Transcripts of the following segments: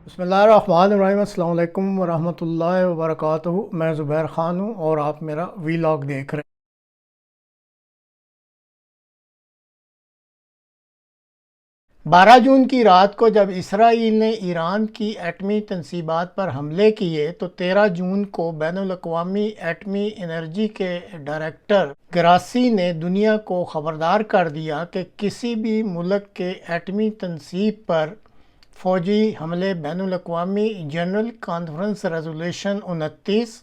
بسم اللہ الرحمن الرحیم۔ السلام علیکم ورحمۃ اللہ وبرکاتہ۔ میں زبیر خان ہوں اور آپ میرا ویلاگ دیکھ رہے ہیں۔ 12 جون کی رات کو جب اسرائیل نے ایران کی ایٹمی تنصیبات پر حملے کیے تو 13 جون کو بین الاقوامی ایٹمی انرجی کے ڈائریکٹر گراسی نے دنیا کو خبردار کر دیا کہ کسی بھی ملک کے ایٹمی تنصیب پر فوجی حملے بین الاقوامی general conference resolution 29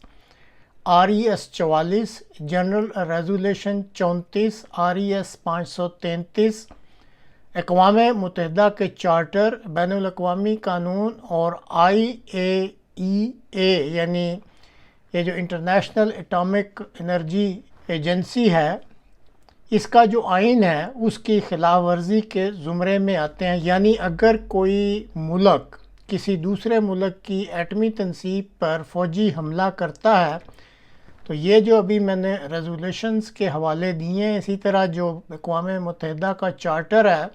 RES 44 general resolution 34 RES 533 اقوام متحدہ کے چارٹر بین الاقوامی قانون اور IAEA یعنی یہ جو انٹرنیشنل اٹامک انرجی ایجنسی ہے، اس کا جو آئین ہے اس کی خلاف ورزی کے زمرے میں آتے ہیں۔ یعنی اگر کوئی ملک کسی دوسرے ملک کی ایٹمی تنصیب پر فوجی حملہ کرتا ہے تو یہ جو ابھی میں نے ریزولوشنز کے حوالے دیے ہیں، اسی طرح جو اقوام متحدہ کا چارٹر ہے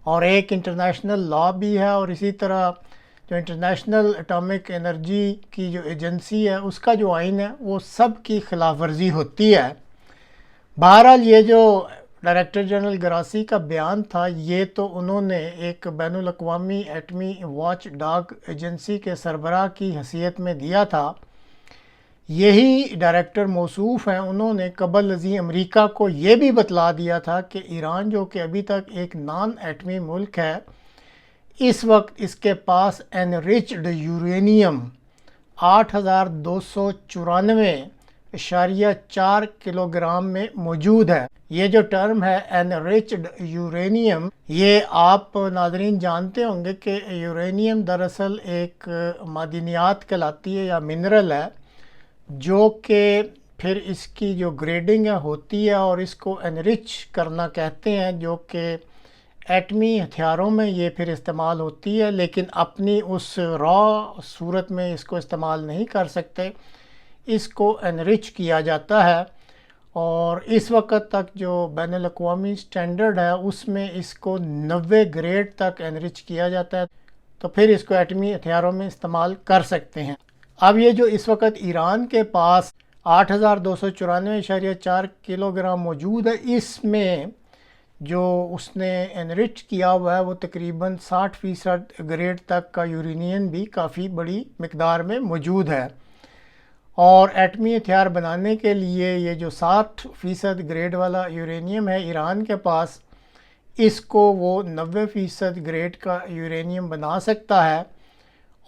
اور ایک انٹرنیشنل لا بھی ہے، اور اسی طرح جو انٹرنیشنل اٹامک انرجی کی جو ایجنسی ہے اس کا جو آئین ہے، وہ سب کی خلاف ورزی ہوتی ہے۔ بہرحال یہ جو ڈائریکٹر جنرل گراسی کا بیان تھا، یہ تو انہوں نے ایک بین الاقوامی ایٹمی واچ ڈاگ ایجنسی کے سربراہ کی حیثیت میں دیا تھا۔ یہی ڈائریکٹر موصوف ہیں، انہوں نے قبل ازیں امریکہ کو یہ بھی بتلا دیا تھا کہ ایران جو کہ ابھی تک ایک نان ایٹمی ملک ہے، اس وقت اس کے پاس انریچڈ یورینیم 8294.4 کلو گرام میں موجود ہے۔ یہ جو ٹرم ہے انریچڈ یورینیم، یہ آپ ناظرین جانتے ہوں گے کہ یورینیم دراصل ایک معدنیات کہلاتی ہے یا منرل ہے، جو کہ پھر اس کی جو گریڈنگ ہوتی ہے اور اس کو انرچ کرنا کہتے ہیں، جو کہ ایٹمی ہتھیاروں میں یہ پھر استعمال ہوتی ہے، لیکن اپنی اس را صورت میں اس کو استعمال نہیں کر سکتے، اس کو انرچ کیا جاتا ہے۔ اور اس وقت تک جو بین الاقوامی سٹینڈرڈ ہے اس میں اس کو 90 گریڈ تک انرچ کیا جاتا ہے، تو پھر اس کو ایٹمی ہتھیاروں میں استعمال کر سکتے ہیں۔ اب یہ جو اس وقت ایران کے پاس 8294.4 کلو گرام موجود ہے، اس میں جو اس نے انرچ کیا ہوا ہے وہ تقریباً 60% گریڈ تک کا یورینیم بھی کافی بڑی مقدار میں موجود ہے۔ اور ایٹمی ہتھیار بنانے کے لیے یہ جو 60% گریڈ والا یورینیم ہے ایران کے پاس، اس کو وہ 90% گریڈ کا یورینیم بنا سکتا ہے۔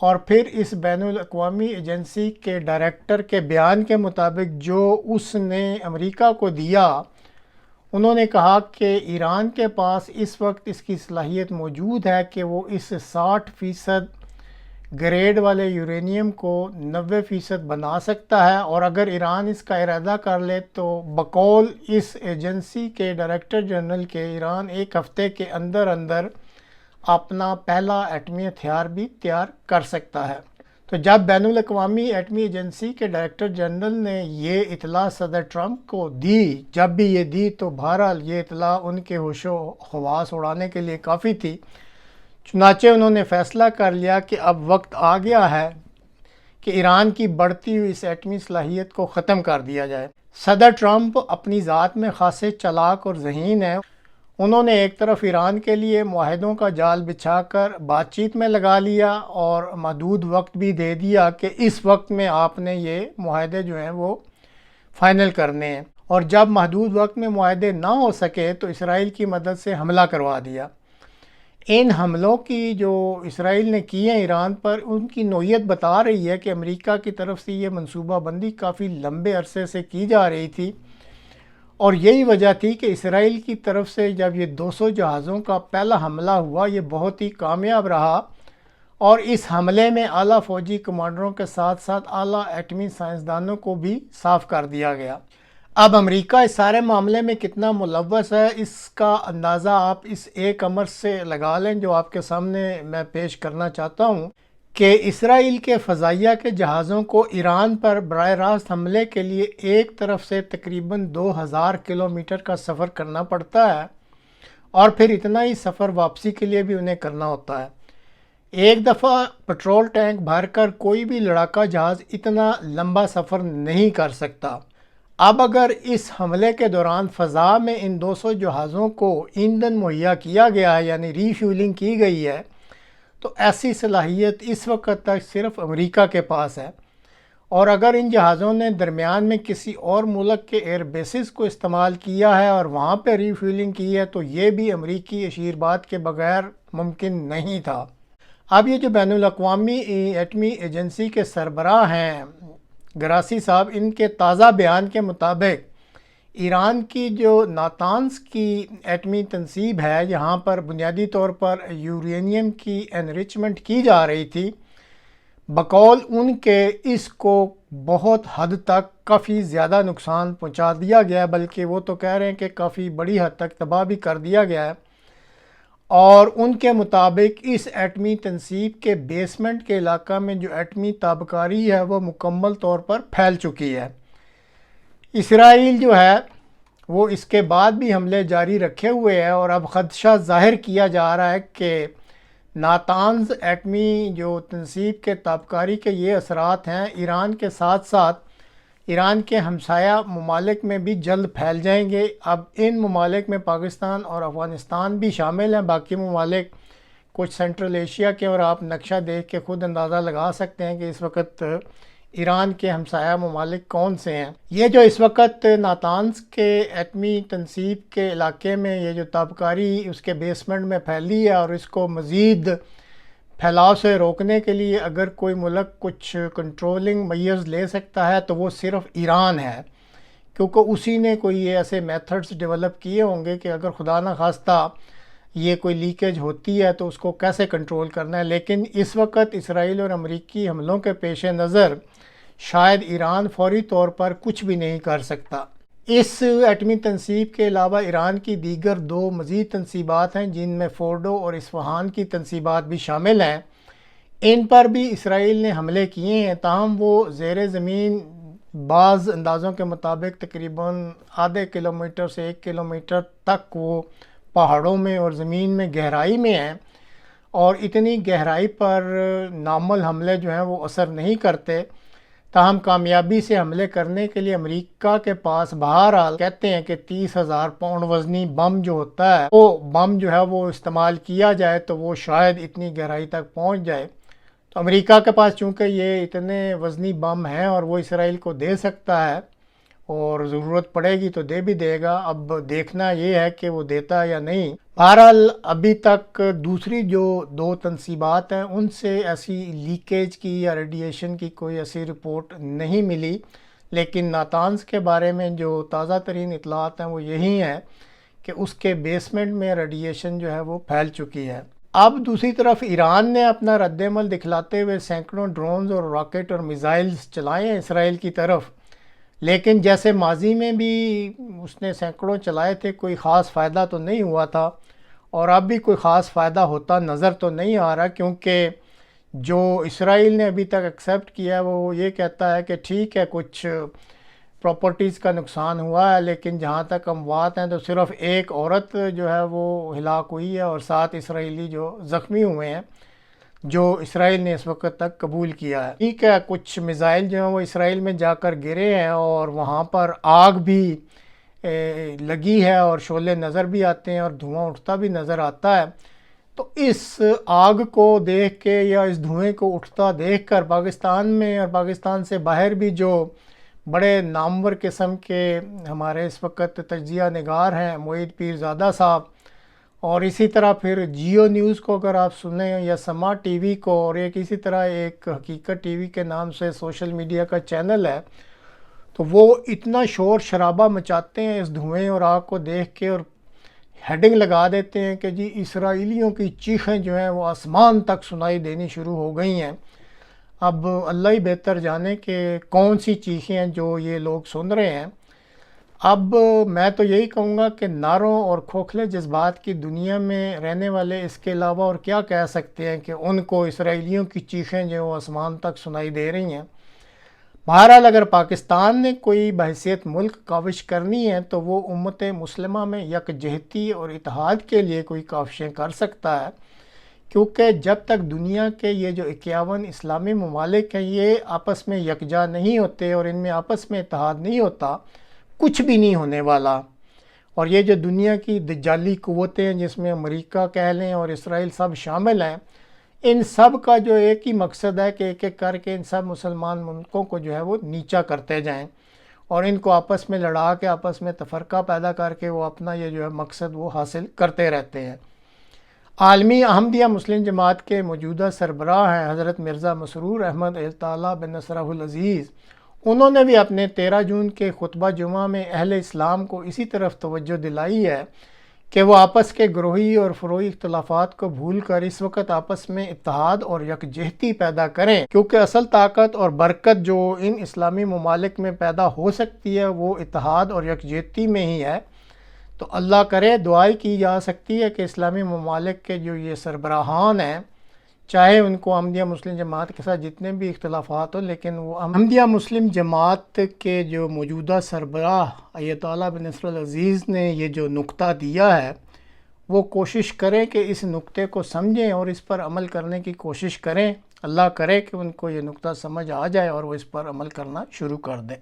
اور پھر اس بین الاقوامی ایجنسی کے ڈائریکٹر کے بیان کے مطابق جو اس نے امریکہ کو دیا، انہوں نے کہا کہ ایران کے پاس اس وقت اس کی صلاحیت موجود ہے کہ وہ اس 60% گریڈ والے یورینیم کو 90% بنا سکتا ہے، اور اگر ایران اس کا ارادہ کر لے تو بقول اس ایجنسی کے ڈائریکٹر جنرل کے ایران 1 ہفتے کے اندر اپنا پہلا ایٹمی ہتھیار بھی تیار کر سکتا ہے۔ تو جب بین الاقوامی ایٹمی ایجنسی کے ڈائریکٹر جنرل نے یہ اطلاع صدر ٹرمپ کو دی، جب بھی یہ دی تو بہرحال یہ اطلاع ان کے ہوش و حواس اڑانے کے لیے کافی تھی، چنانچہ انہوں نے فیصلہ کر لیا کہ اب وقت آ گیا ہے کہ ایران کی بڑھتی ہوئی اس ایٹمی صلاحیت کو ختم کر دیا جائے۔ صدر ٹرمپ اپنی ذات میں خاصے چالاک اور ذہین ہیں۔ انہوں نے ایک طرف ایران کے لیے معاہدوں کا جال بچھا کر بات چیت میں لگا لیا اور محدود وقت بھی دے دیا کہ اس وقت میں آپ نے یہ معاہدے جو ہیں وہ فائنل کرنے ہیں، اور جب محدود وقت میں معاہدے نہ ہو سکے تو اسرائیل کی مدد سے حملہ کروا دیا۔ ان حملوں کی جو اسرائیل نے کی ہیں ایران پر، ان کی نوعیت بتا رہی ہے کہ امریکہ کی طرف سے یہ منصوبہ بندی کافی لمبے عرصے سے کی جا رہی تھی، اور یہی وجہ تھی کہ اسرائیل کی طرف سے جب یہ 200 جہازوں کا پہلا حملہ ہوا، یہ بہت ہی کامیاب رہا، اور اس حملے میں اعلیٰ فوجی کمانڈروں کے ساتھ ساتھ اعلیٰ ایٹمی سائنسدانوں کو بھی صاف کر دیا گیا۔ اب امریکہ اس سارے معاملے میں کتنا ملوث ہے، اس کا اندازہ آپ اس ایک امر سے لگا لیں جو آپ کے سامنے میں پیش کرنا چاہتا ہوں کہ اسرائیل کے فضائیہ کے جہازوں کو ایران پر براہ راست حملے کے لیے ایک طرف سے تقریباً 2000 کلومیٹر کا سفر کرنا پڑتا ہے، اور پھر اتنا ہی سفر واپسی کے لیے بھی انہیں کرنا ہوتا ہے۔ ایک دفعہ پٹرول ٹینک بھر کر کوئی بھی لڑاکا جہاز اتنا لمبا سفر نہیں کر سکتا۔ اب اگر اس حملے کے دوران فضا میں ان 200 جہازوں کو ایندھن مہیا کیا گیا ہے، یعنی ری فیولنگ کی گئی ہے، تو ایسی صلاحیت اس وقت تک صرف امریکہ کے پاس ہے، اور اگر ان جہازوں نے درمیان میں کسی اور ملک کے ایئر بیسز کو استعمال کیا ہے اور وہاں پہ ری فیولنگ کی ہے تو یہ بھی امریکی اشیرباد کے بغیر ممکن نہیں تھا۔ اب یہ جو بین الاقوامی ایٹمی ایجنسی کے سربراہ ہیں گراسی صاحب، ان کے تازہ بیان کے مطابق ایران کی جو ناتانز کی ایٹمی تنصیب ہے، یہاں پر بنیادی طور پر یورینیم کی انریچمنٹ کی جا رہی تھی، بقول ان کے اس کو بہت حد تک کافی زیادہ نقصان پہنچا دیا گیا ہے، بلکہ وہ تو کہہ رہے ہیں کہ کافی بڑی حد تک تباہ بھی کر دیا گیا ہے، اور ان کے مطابق اس ایٹمی تنصیب کے بیسمنٹ کے علاقہ میں جو ایٹمی تابکاری ہے وہ مکمل طور پر پھیل چکی ہے۔ اسرائیل جو ہے وہ اس کے بعد بھی حملے جاری رکھے ہوئے ہے، اور اب خدشہ ظاہر کیا جا رہا ہے کہ ناتانز ایٹمی جو تنصیب کے تابکاری کے یہ اثرات ہیں ایران کے ساتھ ساتھ ایران کے ہمسایہ ممالک میں بھی جلد پھیل جائیں گے۔ اب ان ممالک میں پاکستان اور افغانستان بھی شامل ہیں، باقی ممالک کچھ سینٹرل ایشیا کے، اور آپ نقشہ دیکھ کے خود اندازہ لگا سکتے ہیں کہ اس وقت ایران کے ہمسایہ ممالک کون سے ہیں۔ یہ جو اس وقت ناتانز کے ایٹمی تنصیب کے علاقے میں یہ جو تابکاری اس کے بیسمنٹ میں پھیلی ہے، اور اس کو مزید پھیلاؤ سے روکنے کے لیے اگر کوئی ملک کچھ کنٹرولنگ میئرز لے سکتا ہے تو وہ صرف ایران ہے، کیونکہ اسی نے کوئی ایسے میتھڈز ڈیولپ کیے ہوں گے کہ اگر خدا نہ خواستہ یہ کوئی لیکیج ہوتی ہے تو اس کو کیسے کنٹرول کرنا ہے۔ لیکن اس وقت اسرائیل اور امریکی حملوں کے پیش نظر شاید ایران فوری طور پر کچھ بھی نہیں کر سکتا۔ اس ایٹمی تنصیب کے علاوہ ایران کی دیگر 2 مزید تنصیبات ہیں جن میں فورڈو اور اصفہان کی تنصیبات بھی شامل ہیں، ان پر بھی اسرائیل نے حملے کیے ہیں، تاہم وہ زیر زمین بعض اندازوں کے مطابق تقریباً آدھے کلومیٹر سے 1 کلومیٹر تک وہ پہاڑوں میں اور زمین میں گہرائی میں ہیں، اور اتنی گہرائی پر نارمل حملے جو ہیں وہ اثر نہیں کرتے۔ تاہم کامیابی سے حملے کرنے کے لیے امریکہ کے پاس بہرحال کہتے ہیں کہ 30,000 پاؤنڈ وزنی بم جو ہوتا ہے، وہ بم جو ہے وہ استعمال کیا جائے تو وہ شاید اتنی گہرائی تک پہنچ جائے۔ تو امریکہ کے پاس چونکہ یہ اتنے وزنی بم ہیں اور وہ اسرائیل کو دے سکتا ہے، اور ضرورت پڑے گی تو دے بھی دے گا، اب دیکھنا یہ ہے کہ وہ دیتا ہے یا نہیں۔ بہرحال ابھی تک دوسری جو 2 تنصیبات ہیں ان سے ایسی لیکیج کی یا ریڈیشن کی کوئی ایسی رپورٹ نہیں ملی، لیکن ناتانز کے بارے میں جو تازہ ترین اطلاعات ہیں وہ یہی ہیں کہ اس کے بیسمنٹ میں ریڈیشن جو ہے وہ پھیل چکی ہے۔ اب دوسری طرف ایران نے اپنا رد عمل دکھلاتے ہوئے سینکڑوں ڈرونز اور راکٹ اور میزائلز چلائے ہیں اسرائیل کی طرف، لیکن جیسے ماضی میں بھی اس نے سینکڑوں چلائے تھے کوئی خاص فائدہ تو نہیں ہوا تھا، اور اب بھی کوئی خاص فائدہ ہوتا نظر تو نہیں آ رہا، کیونکہ جو اسرائیل نے ابھی تک ایکسیپٹ کیا ہے وہ یہ کہتا ہے کہ ٹھیک ہے کچھ پراپرٹیز کا نقصان ہوا ہے، لیکن جہاں تک اموات ہیں تو صرف 1 عورت جو ہے وہ ہلاک ہوئی ہے اور 7 اسرائیلی جو زخمی ہوئے ہیں، جو اسرائیل نے اس وقت تک قبول کیا ہے۔ ٹھیک ہے کچھ میزائل جو ہیں وہ اسرائیل میں جا کر گرے ہیں اور وہاں پر آگ بھی لگی ہے اور شعلے نظر بھی آتے ہیں اور دھواں اٹھتا بھی نظر آتا ہے، تو اس آگ کو دیکھ کے یا اس دھوئیں کو اٹھتا دیکھ کر پاکستان میں اور پاکستان سے باہر بھی جو بڑے نامور قسم کے ہمارے اس وقت تجزیہ نگار ہیں معید پیرزادہ صاحب، اور اسی طرح پھر جیو نیوز کو اگر آپ سنیں یا سما ٹی وی کو، اور ایک اسی طرح ایک حقیقت ٹی وی کے نام سے سوشل میڈیا کا چینل ہے، تو وہ اتنا شور شرابہ مچاتے ہیں اس دھوئیں اور آگ کو دیکھ کے، اور ہیڈنگ لگا دیتے ہیں کہ جی اسرائیلیوں کی چیخیں جو ہیں وہ آسمان تک سنائی دینی شروع ہو گئی ہیں۔ اب اللہ ہی بہتر جانے کہ کون سی چیخیں ہیں جو یہ لوگ سن رہے ہیں۔ اب میں تو یہی کہوں گا کہ نعروں اور کھوکھلے جذبات کی دنیا میں رہنے والے اس کے علاوہ اور کیا کہہ سکتے ہیں کہ ان کو اسرائیلیوں کی چیخیں جو آسمان تک سنائی دے رہی ہیں۔ بہرحال اگر پاکستان نے کوئی بحیثیت ملک کاوش کرنی ہے تو وہ امت مسلمہ میں یکجہتی اور اتحاد کے لیے کوئی کاوشیں کر سکتا ہے، کیونکہ جب تک دنیا کے یہ جو 51 اسلامی ممالک ہیں یہ آپس میں یکجا نہیں ہوتے اور ان میں آپس میں اتحاد نہیں ہوتا، کچھ بھی نہیں ہونے والا۔ اور یہ جو دنیا کی دجالی قوتیں ہیں جس میں امریکہ کہہ لیں اور اسرائیل سب شامل ہیں، ان سب کا جو ایک ہی مقصد ہے کہ ایک ایک کر کے ان سب مسلمان ملکوں کو جو ہے وہ نیچا کرتے جائیں اور ان کو آپس میں لڑا کے آپس میں تفرقہ پیدا کر کے وہ اپنا یہ جو ہے مقصد وہ حاصل کرتے رہتے ہیں۔ عالمی احمدیہ مسلم جماعت کے موجودہ سربراہ ہیں حضرت مرزا مسرور احمد تعالیٰ بن نصرہ العزیز، انہوں نے بھی اپنے 13 جون کے خطبہ جمعہ میں اہل اسلام کو اسی طرف توجہ دلائی ہے کہ وہ آپس کے گروہی اور فروعی اختلافات کو بھول کر اس وقت آپس میں اتحاد اور یکجہتی پیدا کریں، کیونکہ اصل طاقت اور برکت جو ان اسلامی ممالک میں پیدا ہو سکتی ہے وہ اتحاد اور یکجہتی میں ہی ہے۔ تو اللہ کرے، دعائی کی جا سکتی ہے کہ اسلامی ممالک کے جو یہ سربراہان ہیں، چاہے ان کو احمدیہ مسلم جماعت کے ساتھ جتنے بھی اختلافات ہوں، لیکن وہ احمدیہ مسلم جماعت کے جو موجودہ سربراہ ایت اللہ بن نصر العزیز نے یہ جو نقطہ دیا ہے وہ کوشش کریں کہ اس نقطے کو سمجھیں اور اس پر عمل کرنے کی کوشش کریں۔ اللہ کرے کہ ان کو یہ نقطہ سمجھ آ جائے اور وہ اس پر عمل کرنا شروع کر دیں۔